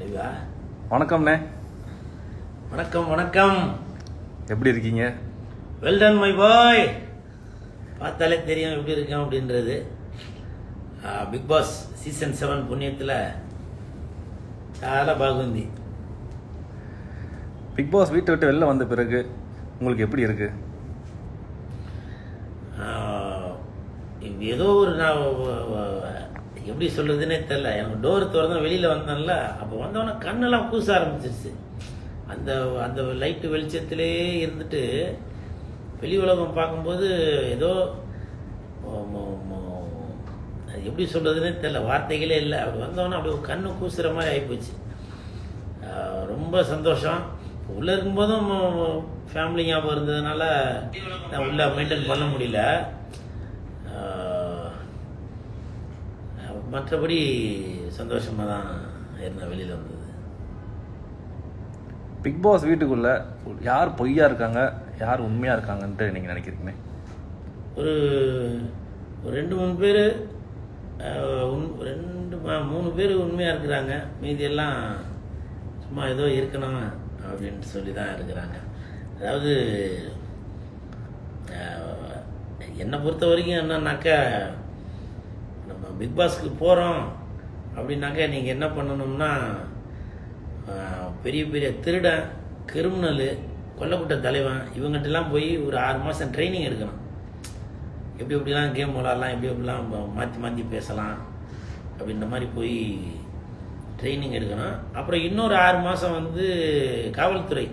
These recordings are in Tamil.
இல்லையா? வணக்கம்ண்ணே. வணக்கம் வணக்கம். எப்படி இருக்கீங்க? Well done my boy. பார்த்தாலே தெரியும் எப்படி இருக்கேன் அப்படின்றது. பிக் பாஸ் சீசன் 7 புண்ணியத்தில் చాలా బాగుంది. பிக் பாஸ் வீட்டை விட்டு வெளில வந்த பிறகு உங்களுக்கு எப்படி இருக்கு? ஏதோ ஒரு நான் எப்படி சொல்றதுன்னே தெரில. எனக்கு டோர் திறந்து வெளியில் வந்தேன்ல, அப்போ வந்தவொடனே கண்ணெல்லாம் கூச ஆரம்பிச்சிருச்சு. அந்த அந்த லைட்டு வெளிச்சத்திலே இருந்துட்டு வெளி உலகம் பார்க்கும்போது ஏதோ அது எப்படி சொல்கிறதுனே தெரில, வார்த்தைகளே இல்லை. அப்படி வந்தவொடனே அப்படியே கண்ணு கூசுகிற மாதிரி ஆகிப்போச்சு. ரொம்ப சந்தோஷம். உள்ளே இருக்கும்போதும் ஃபேமிலி ஞாபகம் இருந்ததுனால நான் உள்ளே மெயின்டைன் பண்ண முடியல. மற்றபடி சந்தோஷமாக தான் இருந்தேன் வெளியில் வந்தது. பிக் பாஸ் வீட்டுக்குள்ள யார் பொய்யா இருக்காங்க, யார் உண்மையாக இருக்காங்கன்ட்டு நீங்கள் நினைக்கிறீங்க? ஒரு 2-3 பேர், 3 பேர் உண்மையாக இருக்கிறாங்க. மீதியெல்லாம் சும்மா ஏதோ இருக்கணும் அப்படின்ட்டு சொல்லி தான் இருக்கிறாங்க. அதாவது என்னை பொறுத்த வரைக்கும் என்னன்னாக்கா, நம்ம பிக் பாஸ்க்கு போகிறோம் அப்படின்னாக்கா நீங்கள் என்ன பண்ணணும்னா, பெரிய பெரிய திருடன், கிரிமினலு, கொல்லக்குட்ட தலைவன் இவங்ககிட்டலாம் போய் ஒரு 6 மாதம் ட்ரைனிங் எடுக்கணும். எப்படி எப்படிலாம் கேம் விளாட்லாம், எப்படி எப்படிலாம் மாற்றி மாற்றி பேசலாம் அப்படின்ற மாதிரி போய் ட்ரைனிங் எடுக்கணும். அப்புறம் இன்னொரு 6 மாதம் வந்து காவல்துறை,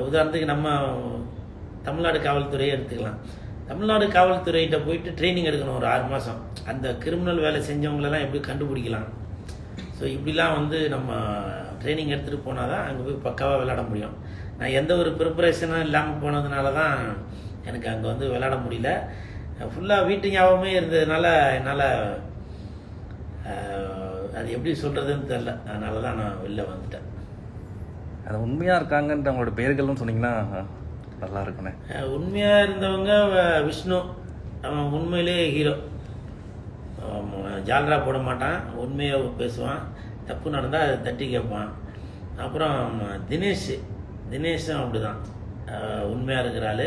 உதாரணத்துக்கு நம்ம தமிழ்நாடு காவல்துறையை எடுத்துக்கலாம். தமிழ்நாடு காவல்துறையிட்ட போயிட்டு ட்ரைனிங் எடுக்கணும் ஒரு 6 மாதம். அந்த கிரிமினல் வேலை செஞ்சவங்களெல்லாம் எப்படி கண்டுபிடிக்கலாம். ஸோ இப்படிலாம் வந்து நம்ம ட்ரைனிங் எடுத்துகிட்டு போனால் தான் அங்கே போய் பக்காவாக விளையாட முடியும். நான் எந்த ஒரு ப்ரிப்பரேஷனும் இல்லாமல் போனதுனால தான் எனக்கு அங்கே வந்து விளையாட முடியல. ஃபுல்லாக வீட்டு ஞாபகமே இருந்ததுனால என்னால் அது எப்படி சொல்கிறதுன்னு தெரில. அதனால தான் நான் வெளில வந்துட்டேன். அது உண்மையாக இருக்காங்கன்ற அவங்களோட பெயர்கள்னு சொன்னீங்கன்னா நல்லா இருக்குண்ணே. உண்மையாக இருந்தவங்க விஷ்ணு, அவன் உண்மையிலே ஹீரோ. ஜாலரா போட மாட்டான், உண்மையாக பேசுவான், தப்பு நடந்தால் அதை தட்டி கேட்பான். அப்புறம் தினேஷும் அப்படி தான், உண்மையாக இருக்கிறாள்.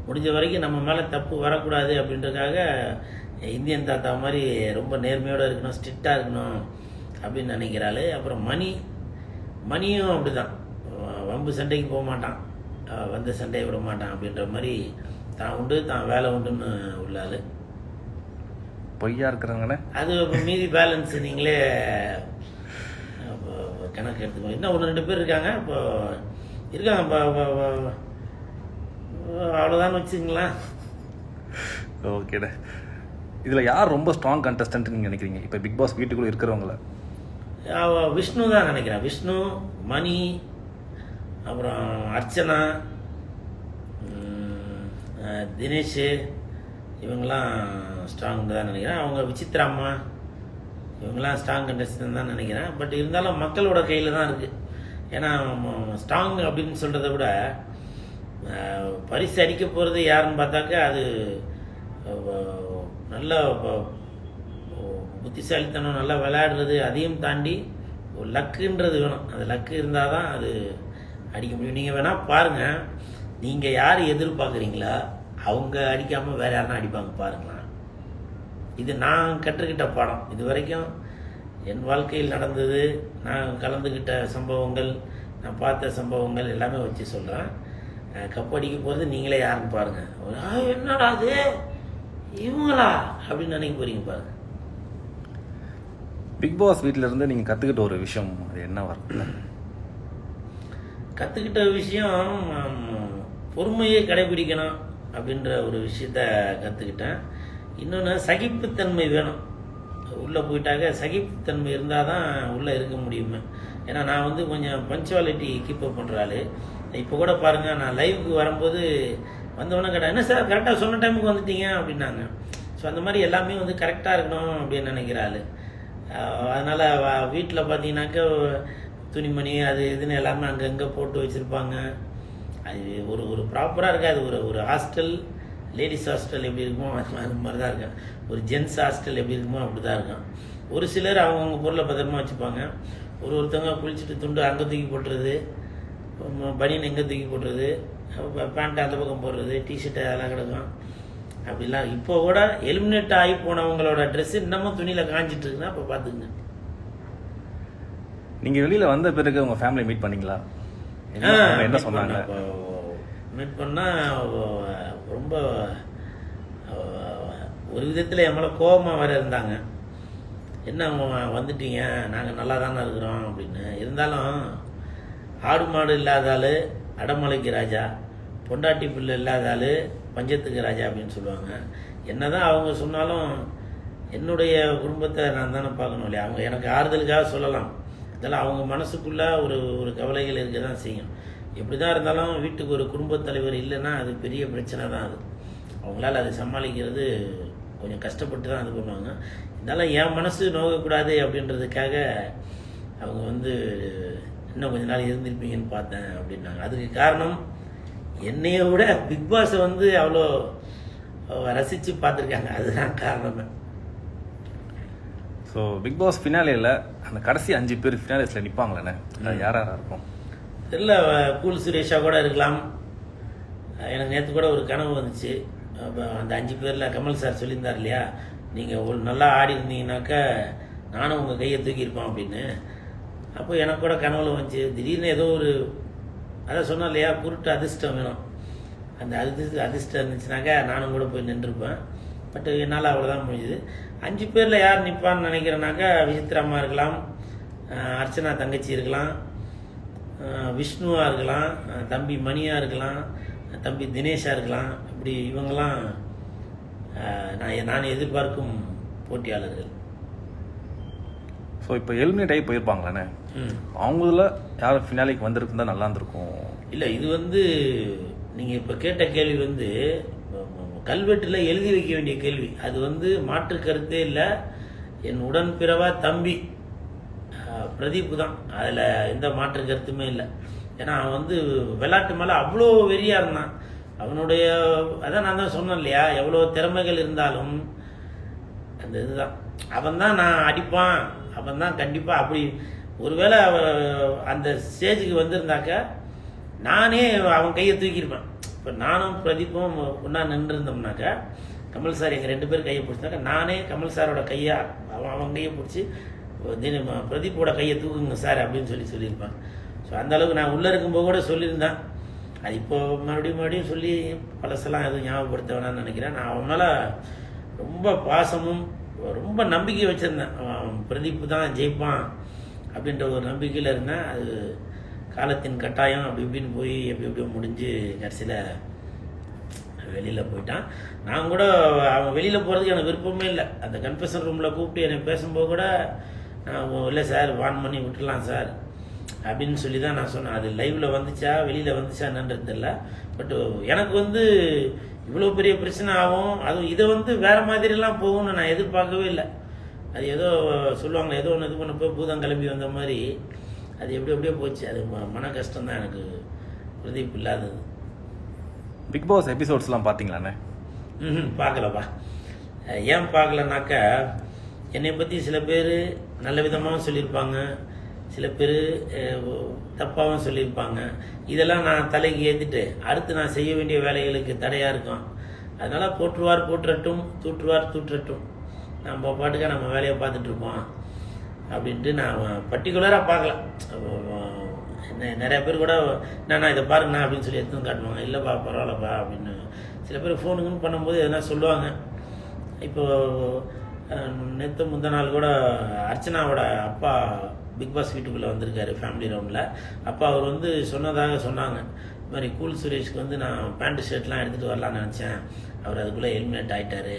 முடிஞ்ச வரைக்கும் நம்ம மேலே தப்பு வரக்கூடாது அப்படின்றதுக்காக இந்தியன் தாத்தா மாதிரி ரொம்ப நேர்மையோடு இருக்கணும், ஸ்ட்ரிக்டாக இருக்கணும் அப்படின்னு நினைக்கிறாள். அப்புறம் மணியும் அப்படி தான், வம்பு சண்டைக்கு போக மாட்டான், வந்த சண்டையை விட மாட்டான் அப்படின்ற மாதிரி தான் உண்டு தான் வேலை உண்டுன்னு உள்ளாள். பொய்யா இருக்கிறாங்கண்ணே. அது இப்போ மீதி பேலன்ஸ் நீங்களே கணக்கு எடுத்துக்கோ. இன்னும் 1-2 பேர் இருக்காங்க. இப்போ இருக்காங்க, அவ்வளோதான் வச்சுங்களேன். ஓகேண்ணே. இதில் யார் ரொம்ப ஸ்ட்ராங் கண்டஸ்டன்ட் நீங்கள் நினைக்கிறீங்க இப்போ பிக் பாஸ் வீட்டுக்குள்ளே இருக்கிறவங்கள? விஷ்ணு தான் நினைக்கிறேன். விஷ்ணு, மணி, அப்புறம் அர்ச்சனா, தினேஷ், இவங்கெல்லாம் ஸ்ட்ராங் தான் நினைக்கிறேன். அவங்க விசித்ராம்மா இவங்கெல்லாம் ஸ்ட்ராங் கண்டஸ்டன் தான் நினைக்கிறேன். பட் இருந்தாலும் மக்களோட கையில் தான் இருக்குது. ஏன்னா ஸ்ட்ராங் அப்படின்னு சொல்கிறத விட பரிசு அடிக்க போகிறது யாருன்னு பார்த்தாக்கா, அது நல்ல புத்திசாலித்தனம், நல்லா விளையாடுறது, அதையும் தாண்டி ஒரு லக்குன்றது வேணும். அது லக்கு இருந்தால் தான் அது அடிக்க முடியும். நீங்கள் வேணால் பாருங்கள், நீங்கள் யார் எதிர்பார்க்குறீங்களா அவங்க அடிக்காமல் வேறு யாருன்னா அடிப்பாங்க பாருங்களேன். இது நான் கற்றுக்கிட்ட பாடம். இது வரைக்கும் என் வாழ்க்கையில் நடந்தது, நான் கலந்துக்கிட்ட சம்பவங்கள், நான் பார்த்த சம்பவங்கள் எல்லாமே வச்சு சொல்கிறேன். கப் அடிக்க போகிறது நீங்களே யாருன்னு பாருங்கள். என்னடா அது இவங்களா அப்படின்னு நினைக்க போகிறீங்க பாருங்கள். பிக் பாஸ் வீட்டிலேருந்து நீங்கள் கற்றுக்கிட்ட ஒரு விஷயம் அது என்ன வரும்? கற்றுக்கிட்ட விஷயம் பொறுமையை கடைபிடிக்கணும் அப்படின்ற ஒரு விஷயத்த கற்றுக்கிட்டேன். இன்னொன்று சகிப்புத்தன்மை வேணும். உள்ளே போயிட்டாக்க சகிப்புத்தன்மை இருந்தால் தான் உள்ளே இருக்க முடியுமே. ஏன்னா நான் வந்து கொஞ்சம் பங்க்சுவாலிட்டி கீப்பப் பண்ணுறாள். இப்போ கூட பாருங்கள், நான் லைவுக்கு வரும்போது வந்தவொடனே கேட்டேன், என்ன சார் கரெக்டாக சொன்ன டைமுக்கு வந்துட்டீங்க அப்படின்னாங்க. ஸோ அந்த மாதிரி எல்லாமே வந்து கரெக்டாக இருக்கணும் அப்படின்னு நினைக்கிறாள். அதனால் வீட்டில் பார்த்தீங்கன்னாக்கா துணிமணி அது இதுன்னு எல்லாருமே அங்கங்கே போட்டு வச்சுருப்பாங்க. அது ஒரு ப்ராப்பராக இருக்காது. ஒரு ஹாஸ்டல், லேடிஸ் ஹாஸ்டல் எப்படி இருக்குமோ அது மாதிரி தான் இருக்கும். ஒரு ஜென்ஸ் ஹாஸ்டல் எப்படி இருக்குமோ அப்படி தான் இருக்கும். ஒரு சிலர் அவங்கவுங்க பொருளை பத்திரமா வச்சுப்பாங்க. ஒருத்தவங்க குளிச்சுட்டு துண்டு அங்கே தூக்கி போட்டுறது, பனியன் எங்கே தூக்கி போட்டுறது, பேண்ட் அந்த பக்கம் போடுறது, டிஷர்ட்டு அதெல்லாம் கிடக்கும். அப்படிலாம் இப்போ கூட எலிமினேட் ஆகி போனவங்களோட ட்ரெஸ்ஸு இன்னமும் துணியில் காஞ்சிட்டு இருக்குன்னா இப்போ பார்த்துக்குங்க. நீங்கள் வெளியில் வந்த பிறகு உங்கள் ஃபேமிலி மீட் பண்ணீங்களா? என்ன சொன்னாங்க? மீட் பண்ணால் ரொம்ப ஒரு விதத்தில் என் மேலே கோபமாக வேறு இருந்தாங்க. என்ன வந்துட்டீங்க, நாங்கள் நல்லா தானே இருக்கிறோம் அப்படின்னு. இருந்தாலும் ஆடு மாடு இல்லாதால் அடமலைக்கு ராஜா, பொண்டாட்டி பிள்ளை இல்லாதால் பஞ்சத்துக்கு ராஜா அப்படின்னு சொல்லுவாங்க. என்ன தான் அவங்க சொன்னாலும் என்னுடைய குடும்பத்தை நான் தானே பார்க்கணும் இல்லையா. அவங்க எனக்கு ஆறுதலுக்காக சொல்லலாம், இதெல்லாம் அவங்க மனசுக்குள்ளே ஒரு கவலைகள் இருக்க தான் செய்யும். எப்படி தான் இருந்தாலும் வீட்டுக்கு ஒரு குடும்பத் தலைவர் இல்லைன்னா அது பெரிய பிரச்சனை தான். அது அவங்களால அதை சமாளிக்கிறது கொஞ்சம் கஷ்டப்பட்டு தான் இது பண்ணுவாங்க. இருந்தாலும் என் மனசு நோகக்கூடாது அப்படின்றதுக்காக அவங்க இன்னும் கொஞ்ச நாள் இருந்திருப்பீங்கன்னு பார்த்தேன் அப்படின்னாங்க. அதுக்கு காரணம் என்னைய விட பிக் பாஸை அவ்வளோ ரசித்து பார்த்துருக்காங்க, அதுதான் காரணமே. ஸோ பிக் பாஸ் ஃபினாலேயில் அந்த கடைசி 5 பேர் ஃபினாலிஸ்டில் நிற்பாங்களே, யார் யாராக இருக்கும்? இல்லை, கூல் சுரேஷாக கூட இருக்கலாம். எனக்கு நேற்று கூட ஒரு கனவு வந்துச்சு. அந்த 5 பேரில் கமல் சார் சொல்லியிருந்தார் இல்லையா, நீங்கள் நல்லா ஆடி இருந்தீங்கன்னாக்கா நானும் உங்கள் கையை தூக்கியிருப்பேன் அப்படின்னு. அப்போ எனக்கு கூட கனவுல வந்துச்சு. திடீர்னு ஏதோ அதான் சொன்னேன் இல்லையா, குருட்டு அதிர்ஷ்டம் வேணும். அந்த அதிர்ஷ்டம் இருந்துச்சுனாக்கா நானும் கூட போய் நின்றுருப்பேன். பட் என்னால் அவ்வளோதான் முடிஞ்சுது. 5 பேரில் யார் நிற்பான்னு நினைக்கிறேன்னாக்கா விசித்ராமா இருக்கலாம், அர்ச்சனா தங்கச்சி இருக்கலாம், விஷ்ணுவாக இருக்கலாம், தம்பி மணியாக இருக்கலாம், தம்பி தினேஷாக இருக்கலாம். இப்படி இவங்கெல்லாம் நான் எதிர்பார்க்கும் போட்டியாளர்கள். ஸோ இப்போ எலிமினேட் ஆகி போயிருப்பாங்களே, அவங்கள யாரும் ஃபினாலிக்கு வந்திருக்குந்தா நல்லா இருந்திருக்கும். இல்லை, இது நீங்கள் இப்போ கேட்ட கேள்வி கல்வெட்டில் எழுதி வைக்க வேண்டிய கேள்வி. அது மாற்று கருத்தே இல்லை. என் உடன்பிறவா தம்பி பிரதீப் தான், அதில் எந்த மாற்று கருத்துமே இல்லை. ஏன்னா அவன் விளையாட்டு மேலே அவ்வளோ வெறியாக இருந்தான். அவனுடைய அதான் நான் தான் சொன்னேன் இல்லையா, எவ்வளோ திறமைகள் இருந்தாலும் அந்த இதுதான் அவன் தான் நான் அடிப்பான், அவன் தான் கண்டிப்பாக. அப்படி ஒருவேளை அந்த ஸ்டேஜுக்கு வந்திருந்தாக்க நானே அவன் கையை தூக்கியிருப்பேன். இப்போ நானும் பிரதீப்பும் ஒன்றா நின்றுருந்தோம்னாக்கா, கமல் சார் எங்கள் 2 பேர் கையை பிடிச்சாக்கா நானே கமல் சாரோட கையை அவன் கையை பிடிச்சி பிரதீப்போட கையை தூக்குங்க சார் அப்படின்னு சொல்லியிருப்பான். ஸோ அந்தளவுக்கு நான் உள்ளே இருக்கும்போது கூட சொல்லியிருந்தேன். அது இப்போ மறுபடியும் சொல்லி பழசெல்லாம் எதுவும் ஞாபகப்படுத்த வேணான்னு நினைக்கிறேன். நான் அவன் மேலே ரொம்ப பாசமும் ரொம்ப நம்பிக்கை வச்சுருந்தேன். அவன் பிரதீப் தான் ஜெயிப்பான் அப்படின்ற ஒரு நம்பிக்கையில் இருந்தேன். அது காலத்தின் கட்டாயம் அப்படி இப்படின்னு போய் எப்படியோ முடிஞ்சு கடைசியில் வெளியில் போயிட்டான். நான் கூட அவன் வெளியில் போகிறதுக்கு எனக்கு விருப்பமே இல்லை. அந்த கன்ஃபெஷன் ரூமில் கூப்பிட்டு என்னை பேசும்போது கூட நான் இல்லை சார் வான் பண்ணி விட்டுடலாம் சார் அப்படின்னு சொல்லி தான் நான் சொன்னேன். அது லைவில் வந்துச்சா வெளியில் வந்துச்சா என்னன்றது தெரியல. பட்டு எனக்கு இவ்வளோ பெரிய பிரச்சனை ஆகும், அதுவும் இதை வேறு மாதிரிலாம் போகும்னு நான் எதிர்பார்க்கவே இல்லை. அது ஏதோ சொல்லுவாங்க, ஏதோ ஒன்று இது பண்ணப்போ பூதம் கிளம்பி வந்த மாதிரி அது எப்படியோ போச்சு. அது மன கஷ்டம் தான் எனக்கு பிரதீப் இல்லாதது. பிக் பாஸ் எபிசோட்ஸ்லாம் பார்த்தீங்களாண்ணே? பார்க்கலப்பா. ஏன் பார்க்கலனாக்கா, என்னை பற்றி சில பேர் நல்ல விதமாகவும் சொல்லியிருப்பாங்க, சில பேர் தப்பாகவும் சொல்லியிருப்பாங்க. இதெல்லாம் நான் தலைக்கு ஏற்றிட்டு அடுத்து நான் செய்ய வேண்டிய வேலைகளுக்கு தடையாக இருக்கும். அதனால் போற்றுவார் போற்றட்டும், தூற்றுவார் தூற்றட்டும், நம்ம பாட்டுக்க நம்ம வேலையை பார்த்துட்ருப்போம் அப்படின்ட்டு நான் பர்டிகுலராக பார்க்கல. நிறைய பேர் கூட நான் இதை பாருங்கண்ணா அப்படின்னு சொல்லி எடுத்து காட்டுவாங்க. இல்லைப்பா பரவாயில்லப்பா அப்படின்னு. சில பேர் ஃபோனுக்குன்னு பண்ணும்போது எதனா சொல்லுவாங்க. இப்போது நேற்று முந்த நாள் கூட அர்ச்சனாவோட அப்பா பிக் பாஸ் வீட்டுக்குள்ளே வந்திருக்காரு ஃபேமிலி ரவுண்டில். அப்போ அவர் சொன்னதாக சொன்னாங்க, இது மாதிரி கூல் சுரேஷ்க்கு நான் பேண்ட் ஷர்ட்லாம் எடுத்துகிட்டு வரலான்னு நினச்சேன், அவர் அதுக்குள்ளே எலிமினேட் ஆகிட்டார்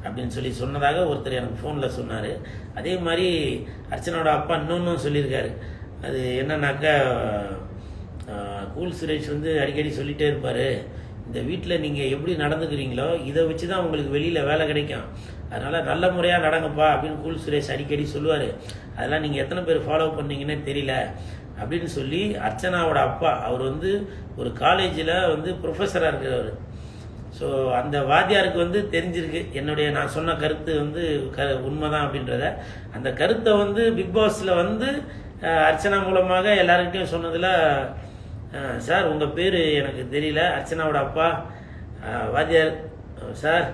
அப்படின்னு சொல்லி சொன்னதாக ஒருத்தர் எனக்கு ஃபோனில் சொன்னார். அதே மாதிரி அர்ச்சனாவோட அப்பா இன்னொன்றும் சொல்லியிருக்காரு. அது என்னன்னாக்கா, கூல் சுரேஷ் அடிக்கடி சொல்லிகிட்டே இருப்பார், இந்த வீட்டில் நீங்கள் எப்படி நடந்துக்கிறீங்களோ இதை வச்சு தான் உங்களுக்கு வெளியில் வேலை கிடைக்கும், அதனால் நல்ல முறையாக நடங்கப்பா அப்படின்னு கூல் சுரேஷ் அடிக்கடி சொல்லுவார். அதெல்லாம் நீங்கள் எத்தனை பேர் ஃபாலோ பண்ணீங்கன்னே தெரியல அப்படின்னு சொல்லி அர்ச்சனாவோட அப்பா அவர் ஒரு காலேஜில் ப்ரொஃபஸராக இருக்கிறவர். ஸோ அந்த வாத்தியாருக்கு வந்து தெரிஞ்சிருக்கு என்னுடைய நான் சொன்ன கருத்து வந்து உண்மைதான் அப்படின்றத. அந்த கருத்தை வந்து பிக் பாஸில் வந்து அர்ச்சனா மூலமாக எல்லாருக்கிட்டையும் சொன்னதில், சார் உங்கள் பேர் எனக்கு தெரியல, அர்ச்சனாவோட அப்பா வாத்தியார் சார்,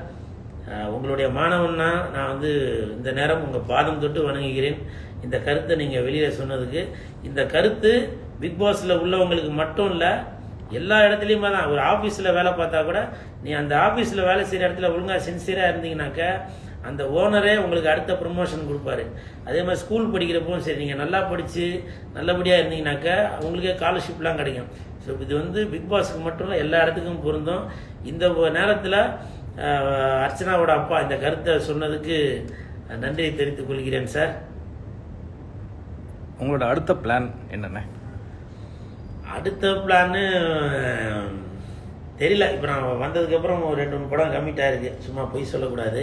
உங்களுடைய மாணவன்னா நான் வந்து இந்த நேரம் உங்கள் பாதம் தொட்டு வணங்குகிறேன். இந்த கருத்தை நீங்கள் வெளியில் சொன்னதுக்கு. இந்த கருத்து பிக் பாஸில் உள்ளவங்களுக்கு மட்டும் இல்லை, எல்லா இடத்துலையுமே தான். ஒரு ஆஃபீஸில் வேலை பார்த்தா கூட, நீ அந்த ஆஃபீஸில் வேலை செய்கிற இடத்துல ஒழுங்காக சின்சியராக இருந்தீங்கன்னாக்க அந்த ஓனரே உங்களுக்கு அடுத்த ப்ரொமோஷன் கொடுப்பாரு. அதே மாதிரி ஸ்கூல் படிக்கிறப்பவும் சரி, நீங்கள் நல்லா படித்து நல்லபடியாக இருந்தீங்கன்னாக்கா உங்களுக்கே ஸ்காலர்ஷிப்லாம் கிடைக்கும். ஸோ இது வந்து பிக் பாஸுக்கு மட்டும் இல்லை, எல்லா இடத்துக்கும் பொருந்தும். இந்த நேரத்தில் அர்ச்சனாவோட அப்பா இந்த கருத்தை சொன்னதுக்கு நன்றியை தெரிவித்துக் கொள்கிறேன் சார். உங்களோட அடுத்த பிளான் என்னென்ன? அடுத்த பிளான்னு தெரியல. இப்போ நான் வந்ததுக்கப்புறம் ஒரு 2-3 படம் கம்மிட் ஆகிருக்கு, சும்மா பொய் சொல்லக்கூடாது.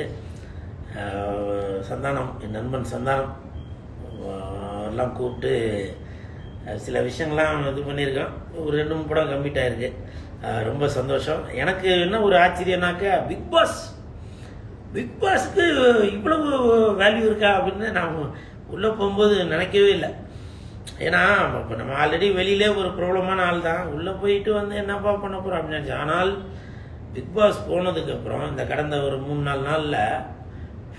சந்தானம், என் நண்பன் சந்தானம் எல்லாம் கூப்பிட்டு சில விஷயங்கள்லாம் இது பண்ணியிருக்கோம். ஒரு 2-3 படம் கம்மிட் ஆகிருக்கு. ரொம்ப சந்தோஷம். எனக்கு என்ன ஒரு ஆச்சரியம்னாக்க, பிக் பாஸுக்கு இவ்வளவு வேல்யூ இருக்கா அப்படின்னு நான் உள்ளே போகும்போது நினைக்கவே இல்லை. ஏன்னா இப்போ நம்ம ஆல்ரெடி வெளியிலே ஒரு ப்ராப்ளமான ஆள் தான், உள்ளே போயிட்டு வந்து என்னப்பா பண்ண போகிறோம் அப்படின்னு நினச்சேன். ஆனால் பிக் பாஸ் போனதுக்கப்புறம் இந்த கடந்த ஒரு 3-4 நாளில்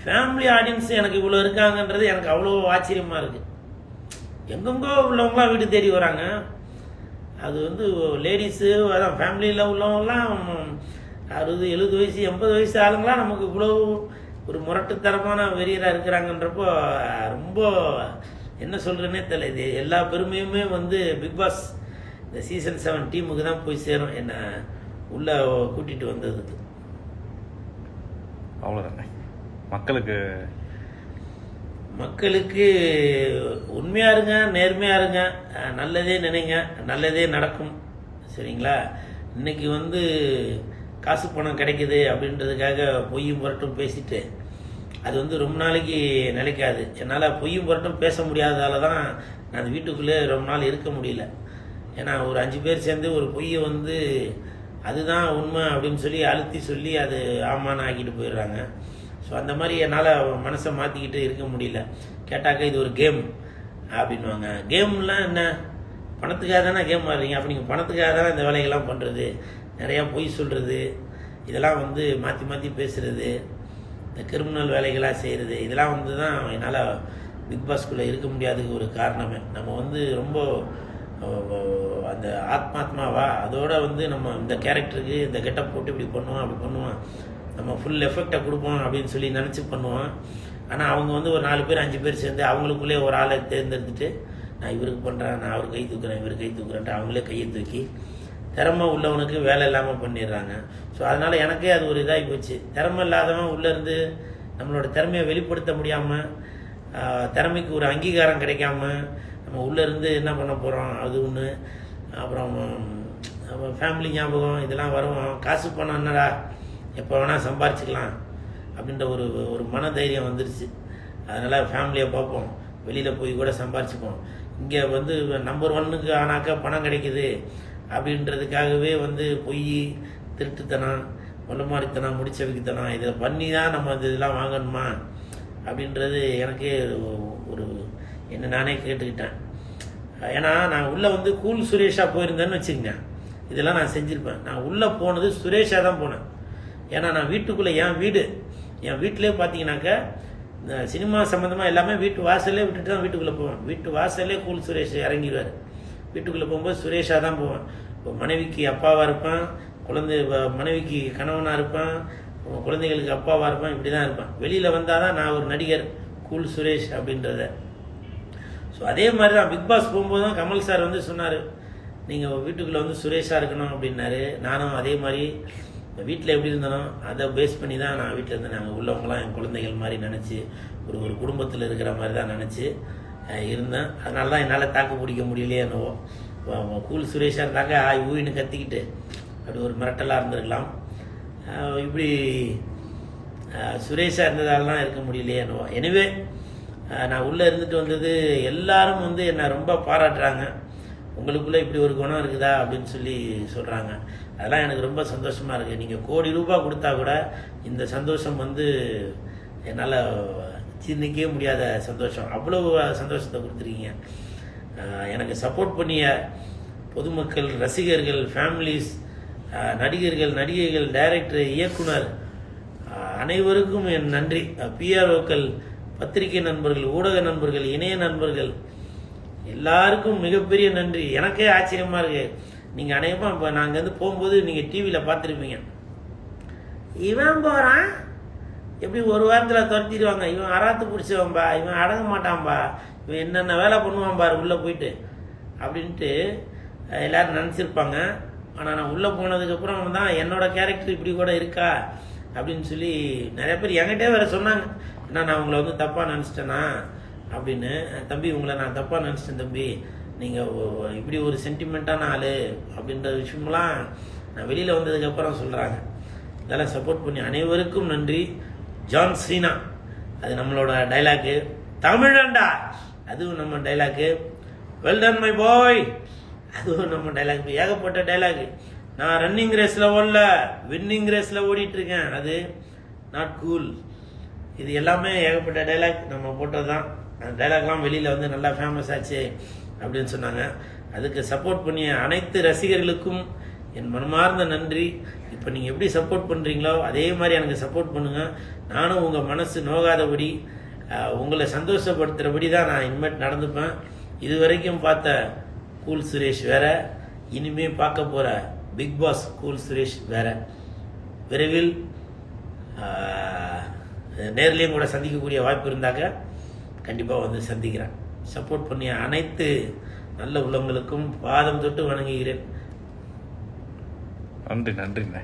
ஃபேமிலி ஆடியன்ஸ் எனக்கு இவ்வளோ இருக்காங்கன்றது எனக்கு அவ்வளோ ஆச்சரியமாக இருக்குது. எங்கெங்கோ உள்ளவங்களாம் வீடு தேடி வராங்க. அது வந்து லேடிஸு, அதான் ஃபேமிலியில் உள்ளவங்கலாம் 60-70 வயசு 80 வயசு ஆளுங்களாம் நமக்கு இவ்வளோ ஒரு முரட்டுத்தரமான வெறியராக இருக்கிறாங்கன்றப்போ ரொம்ப என்ன சொல்கிறேன்னே தெரியல. இது எல்லா பெருமையுமே வந்து பிக் பாஸ் இந்த சீசன் 7 டீமுக்கு தான் போய் சேரும், என்னை உள்ளே கூட்டிகிட்டு வந்ததுக்கு. அவ்வளோதானே. மக்களுக்கு உண்மையாக இருங்க, நேர்மையாக இருங்க, நல்லதே நினைங்க, நல்லதே நடக்கும். சரிங்களா? இன்னைக்கு வந்து காசு பணம் கிடைக்குது அப்படின்றதுக்காக பொய்யும் புரட்டும் பேசிட்டு அது வந்து ரொம்ப நாளைக்கு நிலைக்காது. என்னால் பொய்யும் புரட்டும் பேச முடியாததால தான் நான் அந்த வீட்டுக்குள்ளே ரொம்ப நாள் இருக்க முடியல. ஏன்னா ஒரு 5 பேர் சேர்ந்து ஒரு பொய்யை வந்து அதுதான் உண்மை அப்படின்னு சொல்லி அழுத்தி சொல்லி அது ஆமான்னு ஆக்கிட்டு போயிடுறாங்க. ஸோ அந்த மாதிரி என்னால் மனசை மாற்றிக்கிட்டு இருக்க முடியல. கேட்டாக்க இது ஒரு கேம் அப்படின்வாங்க. கேம்லாம் என்ன, பணத்துக்காக தானே கேம் ஆடுறீங்க, அப்போ நீங்கள் பணத்துக்காக தானே இந்த வேலைகள்லாம் பண்ணுறது, நிறையா பொய் சொல்கிறது, இதெல்லாம் வந்து மாற்றி மாற்றி பேசுகிறது, இந்த கிரிமினல் வேலைகளாக செய்கிறது, இதெல்லாம் வந்து தான் என்னால் பிக் பாஸ்குள்ளே இருக்க முடியாததுக்கு ஒரு காரணமே. நம்ம வந்து ரொம்ப அந்த ஆத்மாத்மாவா அதோட வந்து நம்ம இந்த கேரக்டருக்கு இந்த கெட்டப் போட்டு இப்படி பண்ணுவோம் அப்படி பண்ணுவோம், நம்ம ஃபுல் எஃபெக்டை கொடுப்போம் அப்படின்னு சொல்லி நினச்சி பண்ணுவோம். ஆனால் அவங்க வந்து ஒரு 4 பேர் 5 பேர் சேர்ந்து அவங்களுக்குள்ளே ஒரு ஆளை தேர்ந்தெடுத்துட்டு நான் இவருக்கு பண்ணுறேன், நான் அவர் கை தூக்குறேன், இவர் கை தூக்குறேன்ட்டு அவங்களே கையை தூக்கி திறமை உள்ளவனுக்கு வேலை இல்லாமல் பண்ணிடுறாங்க. ஸோ அதனால் எனக்கே அது ஒரு இதாகி போச்சு. திறமை இல்லாதவன் உள்ளேருந்து நம்மளோட திறமையை வெளிப்படுத்த முடியாமல், திறமைக்கு ஒரு அங்கீகாரம் கிடைக்காம நம்ம உள்ளேருந்து என்ன பண்ண போகிறோம் அது ஒன்று. அப்புறம் ஃபேமிலி ஞாபகம் இதெல்லாம் வரும். காசு பணம் என்னடா எப்போ வேணால் சம்பாரிச்சிக்கலாம் அப்படின்ற ஒரு மனதைரியம் வந்துருச்சு. அதனால் ஃபேமிலியை பார்ப்போம், வெளியில் போய் கூட சம்பாரிச்சுப்போம். இங்கே வந்து நம்பர் 1க்கு ஆனாக்கா பணம் கிடைக்குது அப்படின்றதுக்காகவே வந்து பொய், திருட்டுத்தனம், மொல்லமாரித்தனம், முடிச்ச வைக்கத்தனம் இதை பண்ணி தான் நம்ம இதெல்லாம் வாங்கணுமா அப்படின்றது எனக்கே ஒரு என்ன நானே கேட்டுக்கிட்டேன். ஏன்னா நான் உள்ளே வந்து கூல் சுரேஷாக போயிருந்தேன்னு வச்சுக்கங்க, இதெல்லாம் நான் செஞ்சுருப்பேன். நான் உள்ளே போனது சுரேஷாக தான் போனேன். ஏன்னா நான் வீட்டுக்குள்ளே என் வீட்டிலே பார்த்தீங்கன்னாக்கா இந்த சினிமா சம்மந்தமாக எல்லாமே வீட்டு வாசலே விட்டுட்டு தான் வீட்டுக்குள்ளே போவேன். வீட்டு வாசலே கூல் சுரேஷ் இறங்கிடுவார். வீட்டுக்குள்ளே போகும்போது சுரேஷாக தான் போவேன். இப்போ மனைவிக்கு அப்பாவாக இருப்பேன், மனைவிக்கு கணவனாக இருப்பேன், குழந்தைகளுக்கு அப்பாவாக இருப்பேன், இப்படி தான் இருப்பேன். வெளியில் வந்தால் தான் நான் ஒரு நடிகர், கூல் சுரேஷ் அப்படின்றத. ஸோ அதே மாதிரி தான் பிக் பாஸ் போகும்போது தான் கமல் சார் வந்து சொன்னார், நீங்கள் வீட்டுக்குள்ளே வந்து சுரேஷாக இருக்கணும் அப்படின்னாரு. நானும் அதே மாதிரி வீட்டில் எப்படி இருந்தனோ அதை பேஸ் பண்ணி தான் நான் வீட்டில் இருந்தேன். நாங்கள் உள்ளவங்களாம் என் குழந்தைகள் மாதிரி நினச்சி ஒரு குடும்பத்தில் இருக்கிற மாதிரி தான் நினச்சி இருந்தேன். அதனால தான் என்னால் தாக்கு பிடிக்க முடியலையே என்னவோ. கூல் சுரேஷாக இருந்தாங்க ஊயின்னு கத்திக்கிட்டு அப்படி ஒரு மிரட்டலாக இருந்திருக்கலாம். இப்படி சுரேஷாக இருந்ததால தான் இருக்க முடியலையே என்னவோ. எனவே நான் உள்ளே இருந்துட்டு வந்தது எல்லாரும் வந்து என்னை ரொம்ப பாராட்டுறாங்க. உங்களுக்குள்ளே இப்படி ஒரு குணம் இருக்குதா அப்படின்னு சொல்லி சொல்கிறாங்க. அதெல்லாம் எனக்கு ரொம்ப சந்தோஷமாக இருக்குது. நீங்கள் கோடி ரூபாய் கொடுத்தா கூட இந்த சந்தோஷம் வந்து என்னால் சிந்திக்கவே முடியாத சந்தோஷம். அவ்வளோ சந்தோஷத்தை கொடுத்துருக்கீங்க. எனக்கு சப்போர்ட் பண்ணிய பொதுமக்கள், ரசிகர்கள், ஃபேமிலிஸ், நடிகர்கள், நடிகைகள், டைரக்டர், இயக்குனர் அனைவருக்கும் என் நன்றி. பிஆர்ஓக்கள், பத்திரிகை நண்பர்கள், ஊடக நண்பர்கள், இணைய நண்பர்கள் எல்லாருக்கும் மிகப்பெரிய நன்றி. எனக்கே ஆச்சரியமாக இருக்கு. நீங்கள் அநேகமாக இப்போ நாங்கள் வந்து போகும்போது நீங்கள் டிவியில் பார்த்துருப்பீங்க. இவன் போகிறான் எப்படி ஒரு வாரத்தில் துரத்திடுவாங்க, இவன் அராத்து பிடிச்சவன்பா, இவன் அடங்க மாட்டான்பா, இவன் என்னென்ன வேலை பண்ணுவான் பாரு உள்ளே போயிட்டு அப்படின்ட்டு எல்லோரும் நினச்சிருப்பாங்க. ஆனால் நான் உள்ளே போனதுக்கப்புறம் தான் என்னோட கேரக்டர் இப்படி கூட இருக்கா அப்படின்னு சொல்லி நிறைய பேர் என்கிட்டே வேறு சொன்னாங்க. ஏன்னா நான் உங்களை வந்து தப்பாக நினச்சிட்டேனா அப்படின்னு. தம்பி உங்களை நான் தப்பாக நினச்சிட்டேன் தம்பி, நீங்கள் இப்படி ஒரு சென்டிமெண்ட்டான ஆள் அப்படின்ற விஷயமெல்லாம் நான் வெளியில் வந்ததுக்கப்புறம் சொல்கிறாங்க. இதெல்லாம் சப்போர்ட் பண்ணி அனைவருக்கும் நன்றி. ஜான் சீனா அது நம்மளோட டைலாக்கு. தமிழண்டா அதுவும் நம்ம dialogue. Well done my boy அதுவும் நம்ம டைலாக். ஏகப்பட்ட டைலாக். நான் ரன்னிங் ரேஸில் ஓடல, வின்னிங் ரேஸில் ஓடிட்டுருக்கேன், அது நாட் கூல். இது எல்லாமே ஏகப்பட்ட டைலாக் நம்ம போட்டது தான். அந்த டைலாக்லாம் வெளியில் வந்து நல்லா ஃபேமஸ் ஆச்சு அப்படின்னு சொன்னாங்க. அதுக்கு சப்போர்ட் பண்ணிய அனைத்து ரசிகர்களுக்கும் என் மனமார்ந்த நன்றி. இப்போ நீங்கள் எப்படி சப்போர்ட் பண்ணுறீங்களோ அதே மாதிரி எனக்கு சப்போர்ட் பண்ணுங்கள். நானும் உங்கள் மனசு நோகாதபடி, உங்களை சந்தோஷப்படுத்துகிறபடி தான் நான் இனிமேட் நடந்துப்பேன். இது வரைக்கும் பார்த்த கூல் சுரேஷ் வேற, இனிமேல் பார்க்க போகிற பிக் பாஸ் கூல் சுரேஷ் வேற. விரைவில் நேர்லேயும் கூட சந்திக்கக்கூடிய வாய்ப்பு இருந்தாக்க கண்டிப்பாக வந்து சந்திக்கிறேன். சப்போர்ட் பண்ணிய அனைத்து நல்ல உள்ளங்களுக்கும் பாதம் தொட்டு வணங்குகிறேன். நன்றி நன்றிண்ணே.